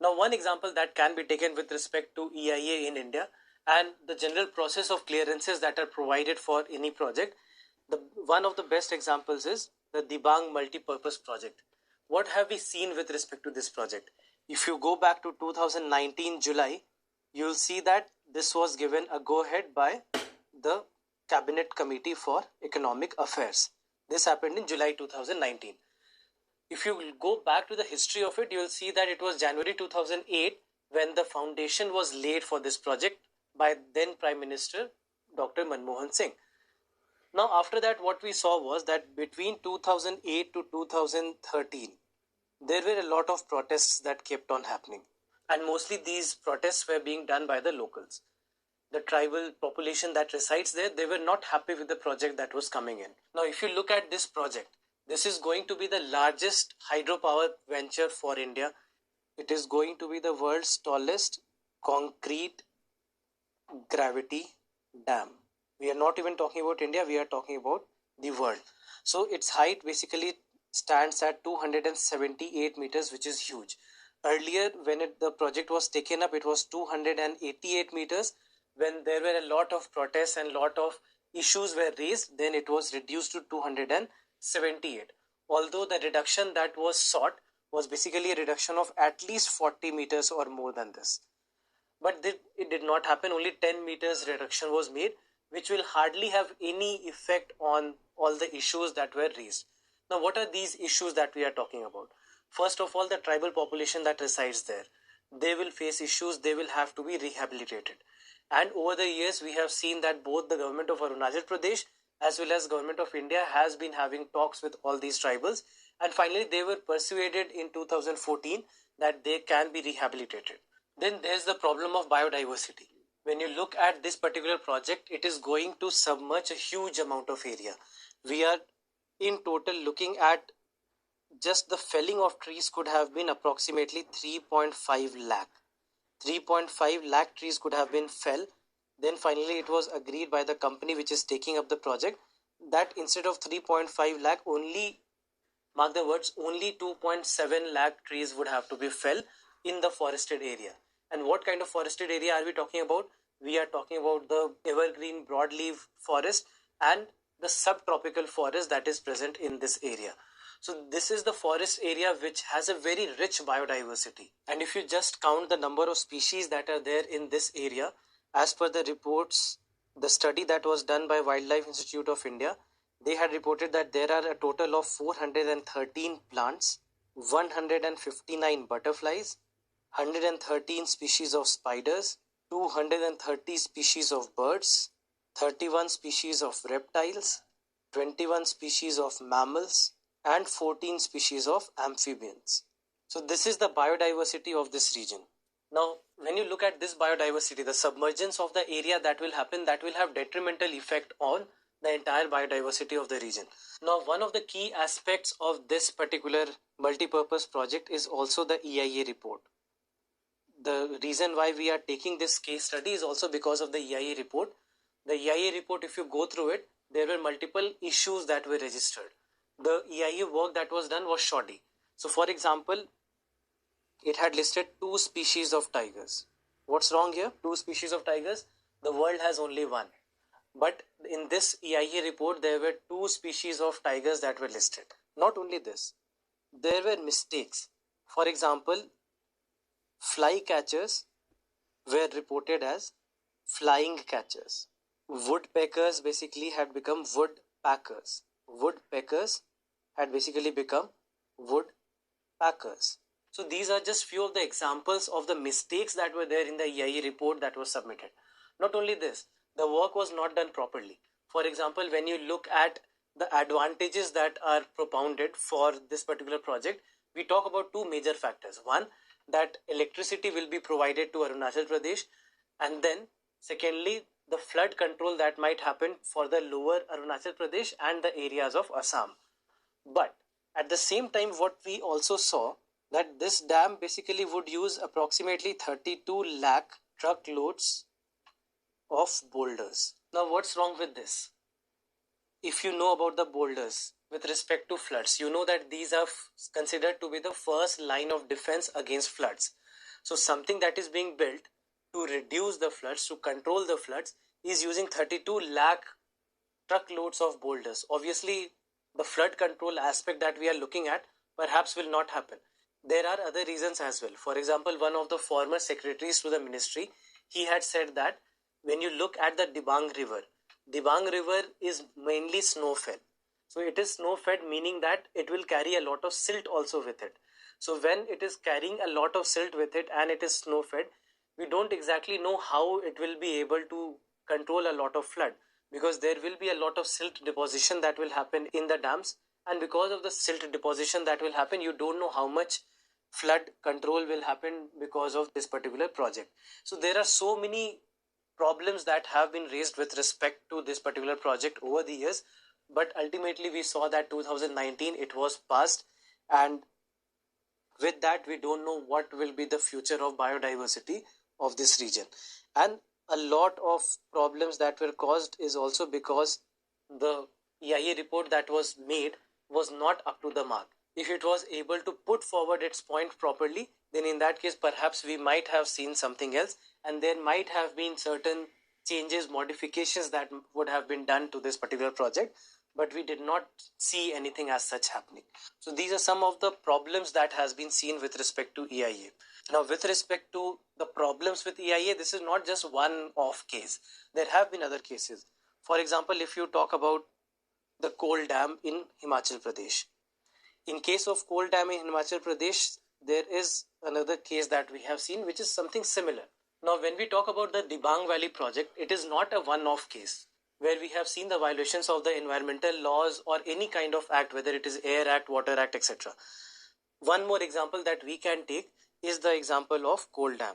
Now, one example that can be taken with respect to EIA in India and the general process of clearances that are provided for any project, one of the best examples is the DIBANG Multipurpose Project. What have we seen with respect to this project? If you go back to 2019 July, you'll see that this was given a go-ahead by the Cabinet Committee for Economic Affairs. This happened in July 2019. If you go back to the history of it, you'll see that it was January 2008 when the foundation was laid for this project by then Prime Minister Dr. Manmohan Singh. Now, after that, what we saw was that between 2008 to 2013, there were a lot of protests that kept on happening. And mostly these protests were being done by the locals. The tribal population that resides there, they were not happy with the project that was coming in. Now, if you look at this project, this is going to be the largest hydropower venture for India. It is going to be the world's tallest concrete gravity dam. We are not even talking about India, we are talking about the world. So its height basically stands at 278 meters, which is huge. Earlier, when the project was taken up, it was 288 meters. When there were a lot of protests and lot of issues were raised, then it was reduced to 278. Although the reduction that was sought was basically a reduction of at least 40 meters or more than this. But it did not happen. Only 10 meters reduction was made, which will hardly have any effect on all the issues that were raised. Now, what are these issues that we are talking about? First of all, the tribal population that resides there, they will face issues, they will have to be rehabilitated. And over the years, we have seen that both the government of Arunachal Pradesh as well as government of India has been having talks with all these tribals. And finally, they were persuaded in 2014 that they can be rehabilitated. Then there's the problem of biodiversity. When you look at this particular project, it is going to submerge a huge amount of area. We are in total looking at just the felling of trees could have been approximately 3.5 lakh. 3.5 lakh trees could have been fell. Then finally it was agreed by the company which is taking up the project that instead of 3.5 lakh only, mark the words, only 2.7 lakh trees would have to be fell in the forested area. And what kind of forested area are we talking about? We are talking about the evergreen broadleaf forest and the subtropical forest that is present in this area. So this is the forest area which has a very rich biodiversity. And if you just count the number of species that are there in this area, as per the reports, the study that was done by Wildlife Institute of India, they had reported that there are a total of 413 plants, 159 butterflies, 113 species of spiders, 230 species of birds, 31 species of reptiles, 21 species of mammals, and 14 species of amphibians. So this is the biodiversity of this region. Now, when you look at this biodiversity, the submergence of the area that will happen, that will have detrimental effect on the entire biodiversity of the region. Now, one of the key aspects of this particular multipurpose project is also the EIA report. The reason why we are taking this case study is also because of the EIA report. The EIA report, if you go through it, there were multiple issues that were registered. The EIA work that was done was shoddy. So, for example, it had listed 2 species of tigers. What's wrong here? 2 species of tigers. The world has only 1. But in this EIA report, there were 2 species of tigers that were listed. Not only this, there were mistakes. For example, fly catchers were reported as flying catchers. Woodpeckers basically had become woodpackers. Woodpeckers had basically become woodpackers. So these are just few of the examples of the mistakes that were there in the EIA report that was submitted. Not only this, the work was not done properly. For example, when you look at the advantages that are propounded for this particular project, we talk about 2 major factors. One, that electricity will be provided to Arunachal Pradesh, and then secondly, the flood control that might happen for the lower Arunachal Pradesh and the areas of Assam. But at the same time, what we also saw that this dam basically would use approximately 32 lakh truckloads of boulders. Now, what's wrong with this? If you know about the boulders with respect to floods, you know that these are considered to be the first line of defense against floods. So something that is being built to reduce the floods, to control the floods, is using 32 lakh truckloads of boulders. Obviously, the flood control aspect that we are looking at perhaps will not happen. There are other reasons as well. For example, one of the former secretaries to the ministry, he had said that when you look at the Dibang River is mainly snow-fed. So it is snow-fed, meaning that it will carry a lot of silt also with it. So when it is carrying a lot of silt with it and it is snow-fed, we don't exactly know how it will be able to control a lot of flood, because there will be a lot of silt deposition that will happen in the dams, and because of the silt deposition that will happen, you don't know how much flood control will happen because of this particular project. So there are so many problems that have been raised with respect to this particular project over the years, but ultimately we saw that 2019 it was passed, and with that we don't know what will be the future of biodiversity of this region. And a lot of problems that were caused is also because the EIA report that was made was not up to the mark. If it was able to put forward its point properly, then in that case perhaps we might have seen something else, and there might have been certain changes, modifications that would have been done to this particular project, but we did not see anything as such happening. So these are some of the problems that has been seen with respect to EIA. Now, with respect to the problems with EIA, this is not just one off case. There have been other cases. For example, if you talk about the coal dam in Himachal Pradesh. In case of coal dam in Himachal Pradesh, there is another case that we have seen which is something similar. Now, when we talk about the Dibang Valley project, it is not a one-off case where we have seen the violations of the environmental laws or any kind of act, whether it is Air Act, Water Act, etc. One more example that we can take is the example of Coal Dam,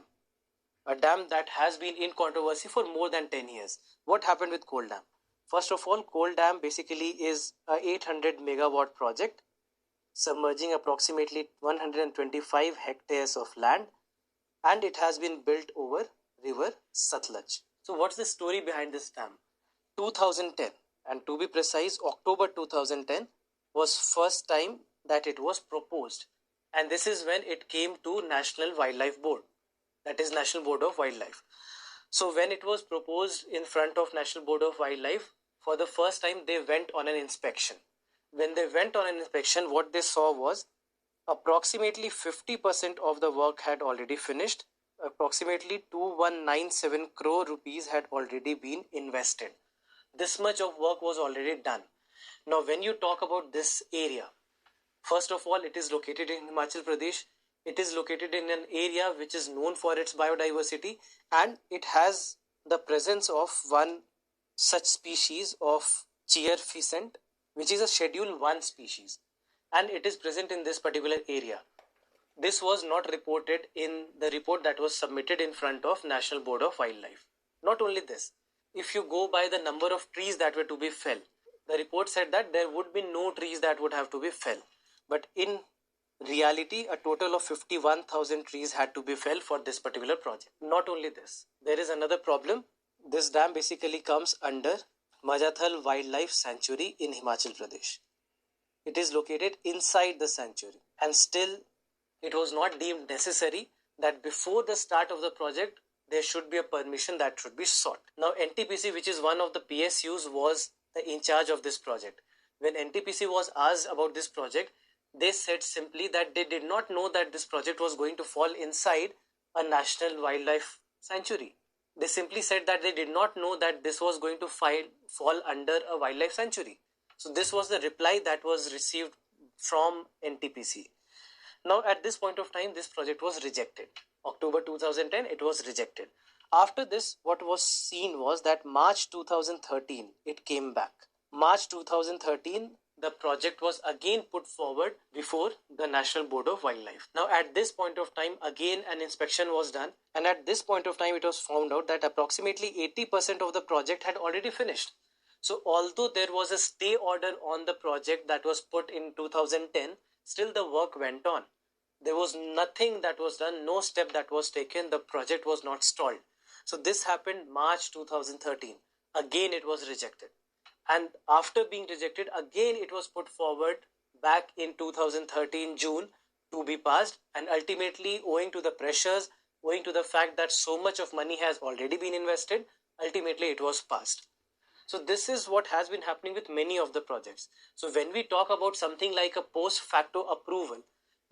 a dam that has been in controversy for more than 10 years. What happened with Coal Dam? First of all, Coal Dam basically is a 800 megawatt project submerging approximately 125 hectares of land, and it has been built over river Satluj. So what's the story behind this dam? 2010, and to be precise, October 2010 was first time that it was proposed, and this is when it came to National Wildlife Board, that is National Board of Wildlife. So when it was proposed in front of National Board of Wildlife, for the first time they went on an inspection. When they went on an inspection, what they saw was approximately 50% of the work had already finished. Approximately 2197 crore rupees had already been invested. This much of work was already done. Now, when you talk about this area, first of all, it is located in Himachal Pradesh. It is located in an area which is known for its biodiversity, and it has the presence of one such species of cheer pheasant, which is a Schedule 1 species, and it is present in this particular area. This was not reported in the report that was submitted in front of National Board of Wildlife. Not only this, if you go by the number of trees that were to be felled, the report said that there would be no trees that would have to be felled. But in reality, a total of 51,000 trees had to be felled for this particular project. Not only this, there is another problem. This dam basically comes under Majathal Wildlife Sanctuary in Himachal Pradesh. It is located inside the sanctuary, and still it was not deemed necessary that before the start of the project there should be a permission that should be sought. Now NTPC, which is one of the PSUs, was in charge of this project. When NTPC was asked about this project, they said simply that they did not know that this project was going to fall inside a national wildlife sanctuary. They simply said that they did not know that this was going to fall under a wildlife sanctuary. So this was the reply that was received from NTPC. Now at this point of time, this project was rejected. October 2010, it was rejected. After this, what was seen was that March 2013, it came back. March 2013, the project was again put forward before the National Board of Wildlife. Now at this point of time, again an inspection was done, and at this point of time it was found out that approximately 80% of the project had already finished. So although there was a stay order on the project that was put in 2010, still the work went on. There was nothing that was done, no step that was taken, the project was not stalled. So this happened March 2013. Again it was rejected. And after being rejected, again it was put forward back in 2013 June to be passed, and ultimately, owing to the pressures, owing to the fact that so much of money has already been invested, ultimately it was passed. So this is what has been happening with many of the projects. So when we talk about something like a post facto approval,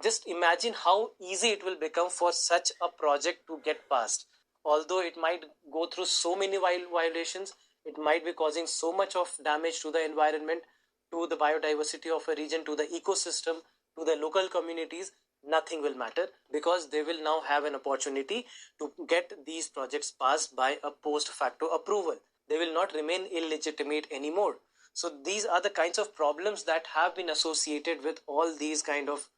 just imagine how easy it will become for such a project to get passed. Although it might go through so many violations, it might be causing so much of damage to the environment, to the biodiversity of a region, to the ecosystem, to the local communities, nothing will matter, because they will now have an opportunity to get these projects passed by a post facto approval. They will not remain illegitimate anymore. So these are the kinds of problems that have been associated with all these kind of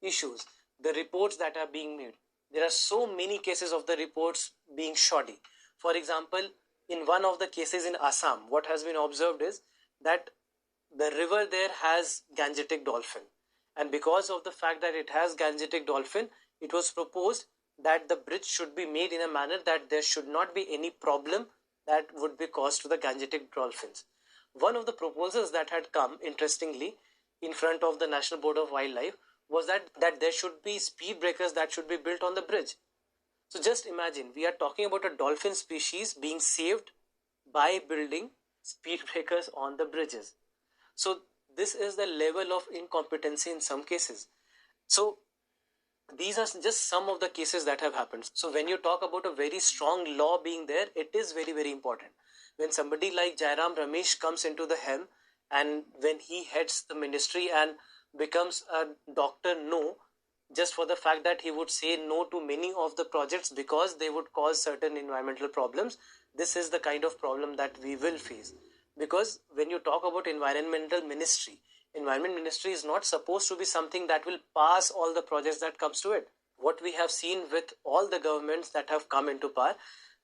issues. The reports that are being made, there are so many cases of the reports being shoddy. For example, in one of the cases in Assam, what has been observed is that the river there has Gangetic dolphin, and because of the fact that it has Gangetic dolphin, it was proposed that the bridge should be made in a manner that there should not be any problem that would be caused to the Gangetic dolphins. One of the proposals that had come, interestingly, in front of the National Board of Wildlife was that there should be speed breakers that should be built on the bridge. So just imagine, we are talking about a dolphin species being saved by building speed breakers on the bridges. So this is the level of incompetency in some cases. So these are just some of the cases that have happened. So when you talk about a very strong law being there, it is very, very important. When somebody like Jairam Ramesh comes into the helm, and when he heads the ministry and becomes a Dr. No, just for the fact that he would say no to many of the projects because they would cause certain environmental problems, this is the kind of problem that we will face. Because when you talk about environment ministry is not supposed to be something that will pass all the projects that comes to it. What we have seen with all the governments that have come into power,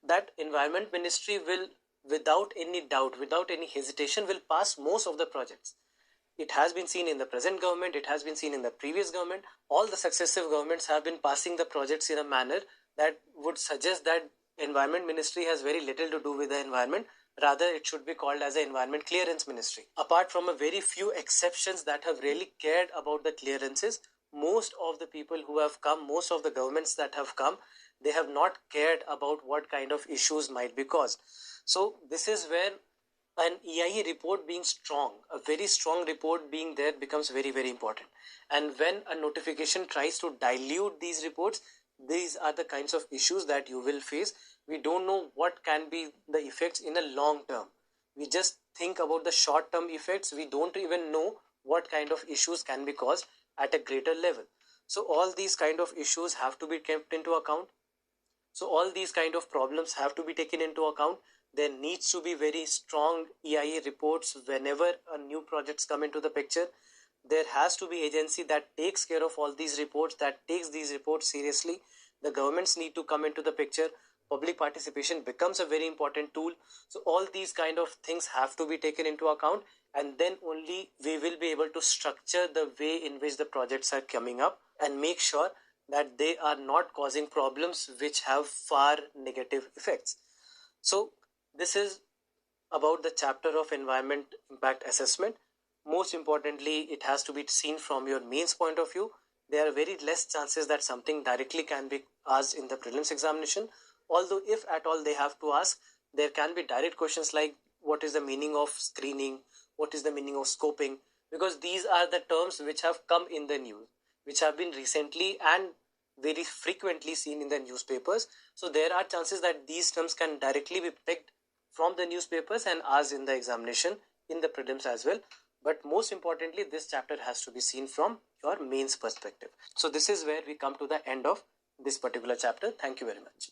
that environment ministry will, without any doubt, without any hesitation, will pass most of the projects. It has been seen in the present government, it has been seen in the previous government. All the successive governments have been passing the projects in a manner that would suggest that environment ministry has very little to do with the environment. Rather, it should be called as an environment clearance ministry. Apart from a very few exceptions that have really cared about the clearances, most of the people who have come, most of the governments that have come, they have not cared about what kind of issues might be caused. So this is where an EIA report being strong, a very strong report being there, becomes very, very important. And when a notification tries to dilute these reports, these are the kinds of issues that you will face. We don't know what can be the effects in a long term. We just think about the short term effects. We don't even know what kind of issues can be caused at a greater level. So all these kind of issues have to be kept into account. So all these kind of problems have to be taken into account. There needs to be very strong EIA reports whenever a new projects come into the picture. There has to be agency that takes care of all these reports, that takes these reports seriously. The governments need to come into the picture. Public participation becomes a very important tool. So all these kind of things have to be taken into account, and then only we will be able to structure the way in which the projects are coming up and make sure that they are not causing problems which have far negative effects. So this is about the chapter of environment impact assessment. Most importantly, it has to be seen from your mains point of view. There are very less chances that something directly can be asked in the prelims examination. Although if at all they have to ask, there can be direct questions like what is the meaning of screening, what is the meaning of scoping, because these are the terms which have come in the news, which have been recently and very frequently seen in the newspapers. So there are chances that these terms can directly be picked from the newspapers and asked in the examination in the prelims as well. But most importantly, this chapter has to be seen from your mains perspective. So this is where we come to the end of this particular chapter. Thank you very much.